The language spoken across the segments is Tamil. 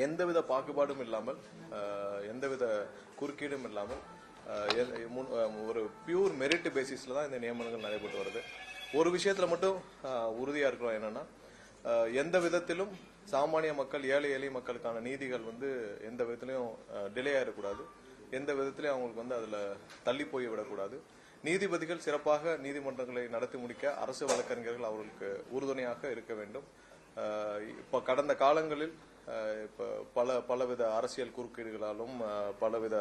எந்தவித பாகுபாடும் இல்லாமல் எந்தவித குறுக்கீடும் இல்லாமல் ஒரு பியூர் மெரிட் பேசிஸ்ல தான் இந்த நியமனங்கள் நடைபெற்று வருது. ஒரு விஷயத்துல மட்டும் உறுதியா இருக்கிறோம், என்னன்னா எந்த விதத்திலும் சாமானிய மக்கள், ஏழை எளிய மக்களுக்கான நீதிகள் எந்த விதத்திலையும் டிலே ஆயிடக்கூடாது. எந்த விதத்திலையும் அவங்களுக்கு அதுல தள்ளி போய் விடக்கூடாது. நீதிபதிகள் சிறப்பாக நீதிமன்றங்களை நடத்தி முடிக்க அரசு வழக்கறிஞர்கள் அவர்களுக்கு உறுதுணையாக இருக்க வேண்டும். இப்ப கடந்த காலங்களில் பலவித அரசியல் குறுக்கீடுகளாலும் பலவித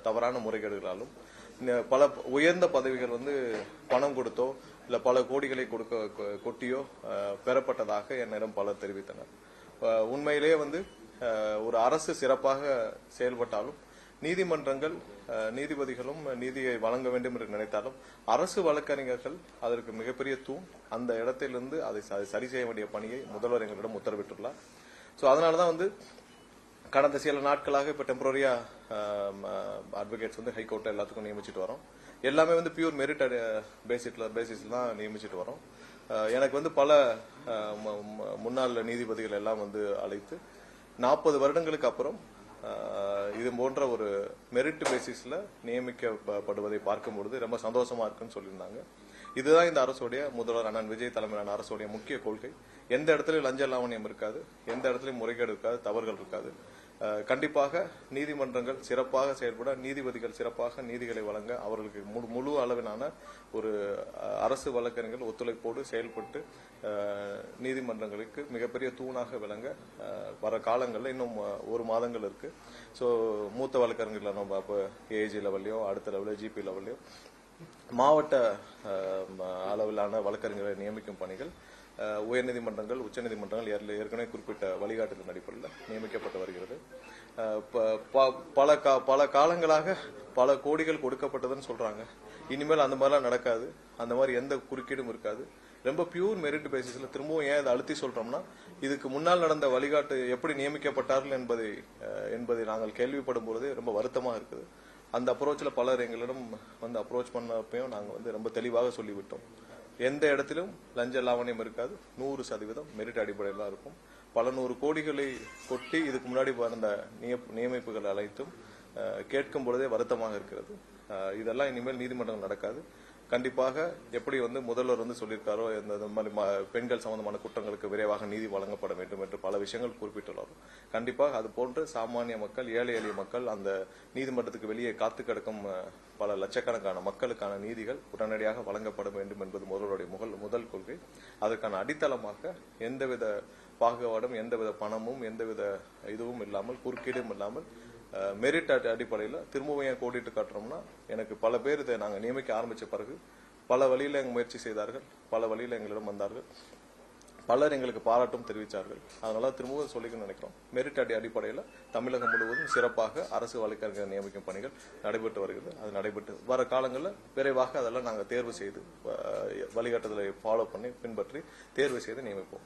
தவறான முறைகேடுகளாலும் பல உயர்ந்த பதவிகள் பணம் கொடுத்தோ இல்ல பல கோடிகளை கொட்டியோ பெறப்பட்டதாக என்னிடம் பலர் தெரிவித்தனர். உண்மையிலேயே ஒரு அரசு சிறப்பாக செயல்பட்டாலும் நீதிமன்றங்கள் நீதிபதிகளும் நீதியை வழங்க வேண்டும் என்று நினைத்தாலும் அரசு வழக்கறிஞர்கள் அதற்கு மிகப்பெரிய தூண். அந்த இடத்திலிருந்து அதை சரி செய்ய வேண்டிய பணியை முதல்வர் எங்களிடம் உத்தரவிட்டுள்ளார். சோ அதனாலதான் கடந்த சில நாட்களாக இப்ப டெம்பரரியா அட்வொகேட்ஸ் ஹைகோர்ட்ல எல்லாத்துக்கும் நியமிச்சுட்டு வரோம். எல்லாமே பியூர் மெரிட் பேசிஸ்ல தான் நியமிச்சுட்டு வரோம். எனக்கு பல முன்னாள் நீதிபதிகள் எல்லாம் அழைத்து 40 வருடங்களுக்கு அப்புறம் இது போன்ற ஒரு மெரிட் பேசிஸ்ல நியமிக்கப்படுவதை பார்க்கும்பொழுது ரொம்ப சந்தோஷமா இருக்குன்னு சொல்லியிருந்தாங்க. இதுதான் இந்த அரசுடைய முதல்வர் அண்ணன் விஜய் தலைமையிலான அரசுடைய முக்கிய கொள்கை. எந்த இடத்துலயும் லஞ்ச லாவணியம் இருக்காது, எந்த இடத்துலயும் முறைகேடு இருக்காது, தவறுகள் இருக்காது. கண்டிப்பாக நீதிமன்றங்கள் சிறப்பாக செயல்பட, நீதிபதிகள் சிறப்பாக நீதிகளை வழங்க அவர்களுக்கு முழு அளவிலான ஒரு அரசு வழக்கறிஞர்கள் ஒத்துழைப்போடு செயல்பட்டு நீதிமன்றங்களுக்கு மிகப்பெரிய தூணாக விளங்க வர காலங்களில் இன்னும் 1 மாதங்கள் இருக்கு. ஸோ மூத்த வழக்கறிஞர்கள் நம்ம அப்போ ஏஜி லெவல்லையோ அடுத்த லெவலியோ ஜிபி லெவல்லையோ மாவட்ட அளவிலான வழக்கறிஞர்களை நியமிக்கும் பணிகள் உயர்நீதிமன்றங்கள், உச்சநீதிமன்றங்கள் ஏற்கனவே குறிப்பிட்ட வழிகாட்டுதல் அடிப்படையில் நியமிக்கப்பட்டு வருகிறது. பல காலங்களாக பல கோடிகள் கொடுக்கப்பட்டதுன்னு சொல்றாங்க. இனிமேல் அந்த மாதிரிலாம் நடக்காது. அந்த மாதிரி எந்த குறுக்கீடும் இருக்காது. ரொம்ப பியூர் மெரிட் பேசிஸ்ல திரும்பவும் ஏன் இதை அழுத்தி சொல்றோம்னா, இதுக்கு முன்னால் நடந்த வழிகாட்டு எப்படி நியமிக்கப்பட்டார்கள் என்பதை நாங்கள் கேள்விப்படும் பொழுது ரொம்ப வருத்தமா இருக்குது. அந்த அப்ரோச்ல பலர் எங்களிடம் அப்ரோச் பண்ணப்பையும் நாங்க ரொம்ப தெளிவாக சொல்லிவிட்டோம். எந்த இடத்திலும் லஞ்ச லாவணியம் இருக்காது. 100% மெரிட் அடிப்படையில் தான் இருக்கும். பல 100 கோடிகளை கொட்டி இதுக்கு முன்னாடி வந்த நியமிப்புகள் அனைத்தும் கேட்கும் பொழுதே வருத்தமாக இருக்கிறது. இதெல்லாம் இனிமேல் நீதிமன்றங்கள் நடக்காது. கண்டிப்பாக எப்படி முதல்வர் சொல்லியிருக்காரோ, இந்த மாதிரி பெண்கள் சம்பந்தமான குற்றங்களுக்கு விரைவாக நீதி வழங்கப்பட வேண்டும் என்று பல விஷயங்கள் குறிப்பிட்டுள்ளாரோ, கண்டிப்பாக அது போன்று சாமானிய மக்கள், ஏழை எளிய மக்கள் அந்த நீதிமன்றத்துக்கு வெளியே காத்து கிடக்கும் பல லட்சக்கணக்கான மக்களுக்கான நீதிகள் உடனடியாக வழங்கப்பட வேண்டும் என்பது முதல்வருடைய முதல் கொள்கை. அதற்கான அடித்தளமாக எந்தவித பாகுபாடும், எந்தவித பணமும், எந்தவித இதுவும் இல்லாமல், குறுக்கீடும் இல்லாமல் மெரிட் அடிப்படையில் திரும்பவும் ஏன் கோடிட்டு காட்டுறோம்னா, எனக்கு பல பேர் இதை நாங்கள் நியமிக்க ஆரம்பிச்ச பிறகு பல வழியில முயற்சி செய்தார்கள், பல வழியில எங்களிடம் வந்தார்கள், பலர் எங்களுக்கு பாராட்டும் தெரிவித்தார்கள். அதனால திரும்பவும் சொல்லிக்கணும்னு நினைக்கிறோம். மெரிட் அடிப்படையில் தமிழகம் முழுவதும் சிறப்பாக அரசு வழக்கறிஞர் நியமிக்கும் பணிகள் நடைபெற்று வருகிறது. அது நடைபெற்று வர காலங்களில் விரைவாக அதெல்லாம் நாங்கள் தேர்வு செய்து வழிகாட்டுதலை ஃபாலோ பண்ணி பின்பற்றி தேர்வு செய்து நியமிப்போம்.